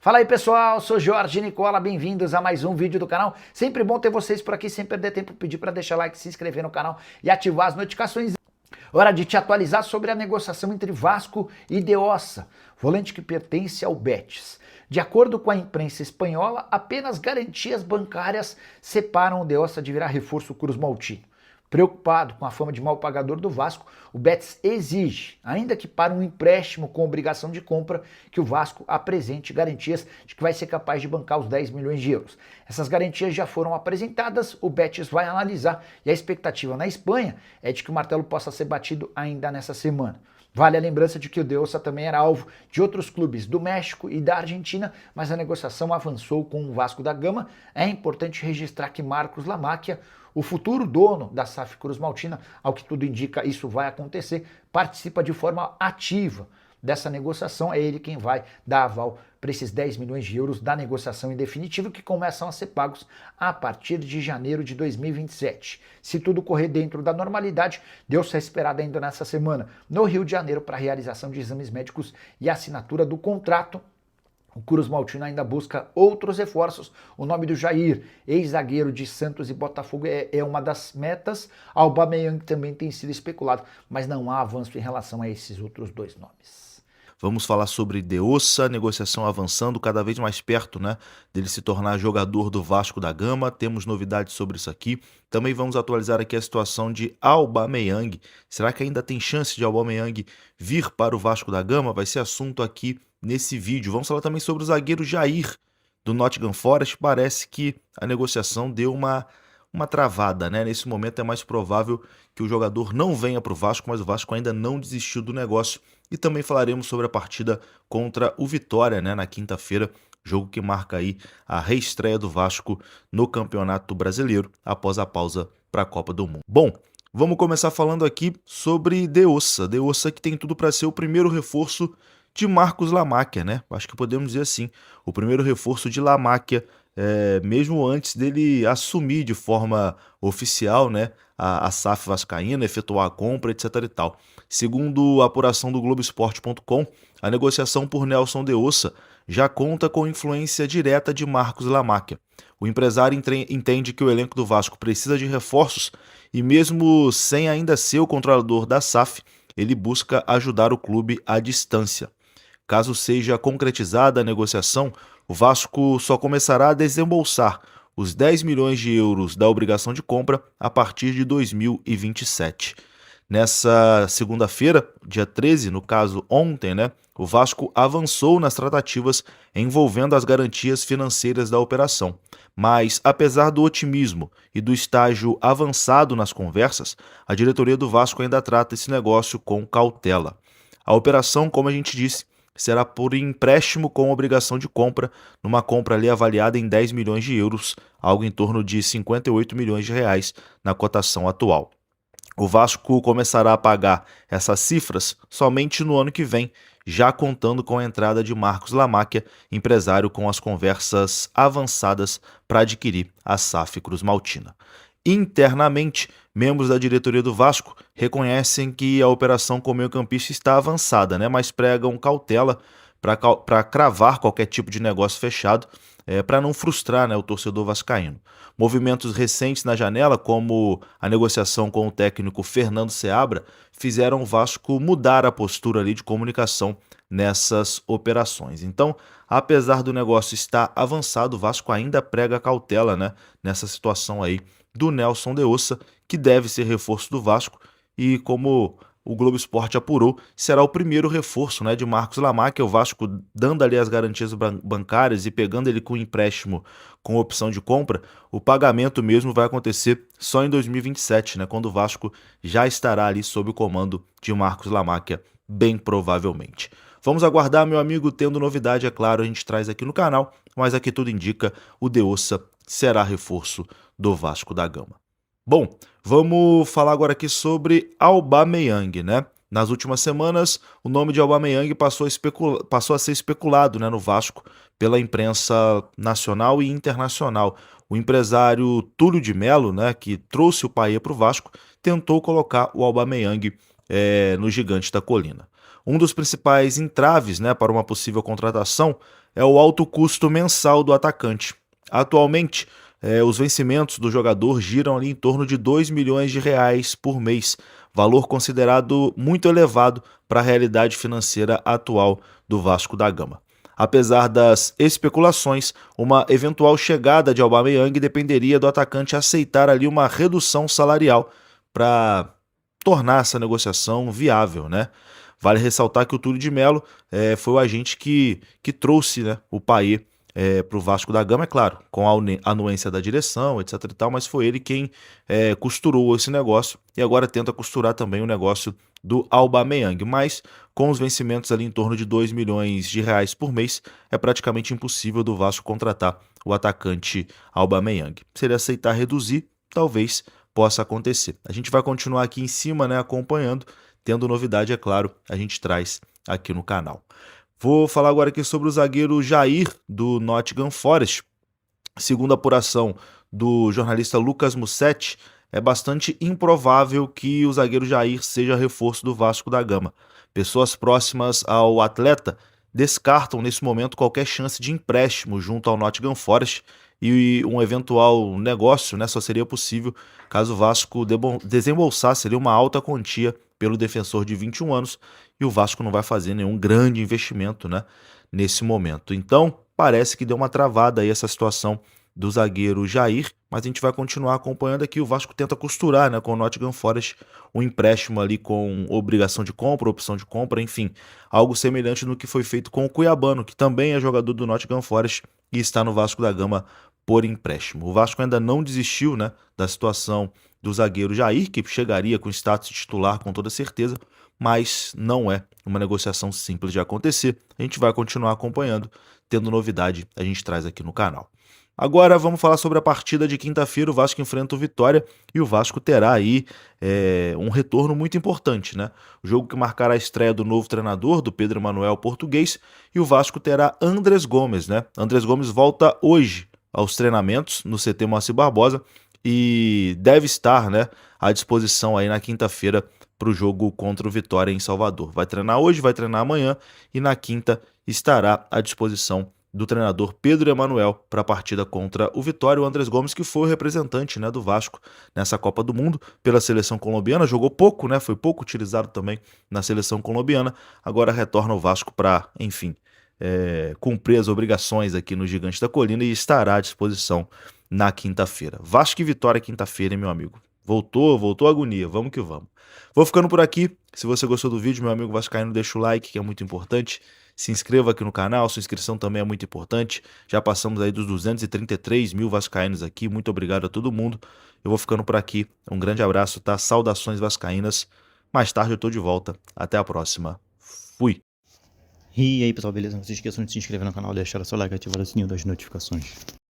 Fala aí pessoal, sou Jorge Nicola, bem-vindos a mais um vídeo do canal. Sempre bom ter vocês por aqui, sem perder tempo, pedir para deixar like, se inscrever no canal e ativar as notificações. Hora de te atualizar sobre a negociação entre Vasco e De Ossa, volante que pertence ao Betis. De acordo com a imprensa espanhola, apenas garantias bancárias separam o De Ossa de virar reforço cruz-maltino. Preocupado com a fama de mal pagador do Vasco, o Betis exige, ainda que para um empréstimo com obrigação de compra, que o Vasco apresente garantias de que vai ser capaz de bancar os 10 milhões de euros. Essas garantias já foram apresentadas, o Betis vai analisar e a expectativa na Espanha é de que o martelo possa ser batido ainda nessa semana. Vale a lembrança de que o De Ossa também era alvo de outros clubes do México e da Argentina, mas a negociação avançou com o Vasco da Gama. É importante registrar que Marcos Lamáquia, o futuro dono da SAF Cruz-Maltina, ao que tudo indica isso vai acontecer, participa de forma ativa dessa negociação. É ele quem vai dar aval para esses 10 milhões de euros da negociação em definitivo, que começam a ser pagos a partir de janeiro de 2027. Se tudo correr dentro da normalidade, deu-se a esperada ainda nessa semana no Rio de Janeiro para a realização de exames médicos e assinatura do contrato. O Cruz-Maltino ainda busca outros reforços. O nome do Jair, ex-zagueiro de Santos e Botafogo, é uma das metas. Aubameyang também tem sido especulado, mas não há avanço em relação a esses outros dois nomes. Vamos falar sobre De Ossa, negociação avançando cada vez mais perto, né, dele se tornar jogador do Vasco da Gama. Temos novidades sobre isso aqui. Também vamos atualizar aqui a situação de Aubameyang. Será que ainda tem chance de Aubameyang vir para o Vasco da Gama? Vai ser assunto aqui nesse vídeo. Vamos falar também sobre o zagueiro Jair, do Nottingham Forest. Parece que a negociação deu uma travada, né? Nesse momento é mais provável que o jogador não venha para o Vasco, mas o Vasco ainda não desistiu do negócio. E também falaremos sobre a partida contra o Vitória, né, na quinta-feira, jogo que marca aí a reestreia do Vasco no Campeonato Brasileiro após a pausa para a Copa do Mundo. Bom, vamos começar falando aqui sobre De Ossa. De Ossa que tem tudo para ser o primeiro reforço de Marcos Lamáquia, né? Acho que podemos dizer assim, o primeiro reforço de Lamáquia, mesmo antes dele assumir de forma oficial, né, a SAF vascaína, efetuar a compra, etc e tal. Segundo a apuração do Globoesporte.com, a negociação por Nelson De Ossa já conta com influência direta de Marcos Lamáquia. O empresário entende que o elenco do Vasco precisa de reforços e mesmo sem ainda ser o controlador da SAF, ele busca ajudar o clube à distância. Caso seja concretizada a negociação, o Vasco só começará a desembolsar os 10 milhões de euros da obrigação de compra a partir de 2027. Nessa segunda-feira, dia 13, no caso ontem, né, o Vasco avançou nas tratativas envolvendo as garantias financeiras da operação. Mas, apesar do otimismo e do estágio avançado nas conversas, a diretoria do Vasco ainda trata esse negócio com cautela. A operação, como a gente disse, será por empréstimo com obrigação de compra, numa compra ali avaliada em 10 milhões de euros, algo em torno de 58 milhões de reais na cotação atual. O Vasco começará a pagar essas cifras somente no ano que vem, já contando com a entrada de Marcos Lamáquia, empresário com as conversas avançadas para adquirir a SAF Cruz-Maltina. Internamente, membros da diretoria do Vasco reconhecem que a operação com o meio-campista está avançada, né, mas pregam cautela para cravar qualquer tipo de negócio fechado, para não frustrar, né, o torcedor vascaíno. Movimentos recentes na janela, como a negociação com o técnico Fernando Seabra, fizeram o Vasco mudar a postura ali de comunicação nessas operações. Então, apesar do negócio estar avançado, o Vasco ainda prega cautela, né, nessa situação aí do Nelson De Ossa, que deve ser reforço do Vasco, e como o Globo Esporte apurou, será o primeiro reforço, né, de Marcos Lamáquia, o Vasco dando ali as garantias bancárias e pegando ele com empréstimo com opção de compra. O pagamento mesmo vai acontecer só em 2027, né, quando o Vasco já estará ali sob o comando de Marcos Lamáquia, bem provavelmente. Vamos aguardar, meu amigo, tendo novidade, é claro, a gente traz aqui no canal, mas aqui tudo indica, o De Ossa será reforço do Vasco da Gama. Bom, vamos falar agora aqui sobre Aubameyang, né? Nas últimas semanas, o nome de Aubameyang passou a ser especulado, né, no Vasco pela imprensa nacional e internacional. O empresário Túlio de Melo, né, que trouxe o Payet para o Vasco, tentou colocar o Aubameyang no Gigante da Colina. Um dos principais entraves, né, para uma possível contratação é o alto custo mensal do atacante. Atualmente, os vencimentos do jogador giram ali em torno de R$ 2 milhões por mês, valor considerado muito elevado para a realidade financeira atual do Vasco da Gama. Apesar das especulações, uma eventual chegada de Aubameyang dependeria do atacante aceitar ali uma redução salarial para tornar essa negociação viável, né? Vale ressaltar que o Túlio de Melo foi o agente que trouxe, né, o Payet para o Vasco da Gama, é claro, com a anuência da direção, etc e tal, mas foi ele quem costurou esse negócio e agora tenta costurar também o negócio do Aubameyang, mas com os vencimentos ali em torno de R$ 2 milhões por mês, é praticamente impossível do Vasco contratar o atacante Aubameyang. Se ele aceitar reduzir, talvez possa acontecer. A gente vai continuar aqui em cima, né, acompanhando, tendo novidade, é claro, a gente traz aqui no canal. Vou falar agora aqui sobre o zagueiro Jair, do Nottingham Forest. Segundo a apuração do jornalista Lucas Mussetti, é bastante improvável que o zagueiro Jair seja reforço do Vasco da Gama. Pessoas próximas ao atleta descartam nesse momento qualquer chance de empréstimo junto ao Nottingham Forest e um eventual negócio, né, só seria possível caso o Vasco desembolsasse ali uma alta quantia pelo defensor de 21 anos e o Vasco não vai fazer nenhum grande investimento, né, nesse momento. Então, parece que deu uma travada aí essa situação do zagueiro Jair, mas a gente vai continuar acompanhando aqui. O Vasco tenta costurar, né, com o Nottingham Forest um empréstimo ali com obrigação de compra, opção de compra, enfim, algo semelhante no que foi feito com o Cuiabano, que também é jogador do Nottingham Forest e está no Vasco da Gama por empréstimo. O Vasco ainda não desistiu, né, da situação do zagueiro Jair, que chegaria com status de titular com toda certeza, mas não é uma negociação simples de acontecer. A gente vai continuar acompanhando, tendo novidade a gente traz aqui no canal. Agora vamos falar sobre a partida de quinta-feira. O Vasco enfrenta o Vitória e o Vasco terá aí um retorno muito importante, né? O jogo que marcará a estreia do novo treinador, do Pedro Emanuel português, e o Vasco terá Andrés Gomes, né? Andrés Gomes volta hoje aos treinamentos no CT Moacir Barbosa e deve estar, né, à disposição aí na quinta-feira para o jogo contra o Vitória em Salvador. Vai treinar hoje, vai treinar amanhã e na quinta estará à disposição do treinador Pedro Emanuel para a partida contra o Vitória. O Andrés Gomes, que foi o representante, né, do Vasco nessa Copa do Mundo pela seleção colombiana, jogou pouco, né, foi pouco utilizado também na seleção colombiana, agora retorna ao Vasco para, enfim, cumprir as obrigações aqui no Gigante da Colina e estará à disposição na quinta-feira. Vasco e Vitória quinta-feira, hein, meu amigo? Voltou a agonia, vamos que vamos. Vou ficando por aqui. Se você gostou do vídeo, meu amigo vascaíno, deixa o like, que é muito importante. Se inscreva aqui no canal, sua inscrição também é muito importante. Já passamos aí dos 233 mil vascaínos aqui. Muito obrigado a todo mundo. Eu vou ficando por aqui. Um grande abraço, tá? Saudações vascaínas. Mais tarde eu tô de volta. Até a próxima. Fui! E aí pessoal, beleza? Não se esqueçam de se inscrever no canal, deixar o seu like e ativar o sininho das notificações.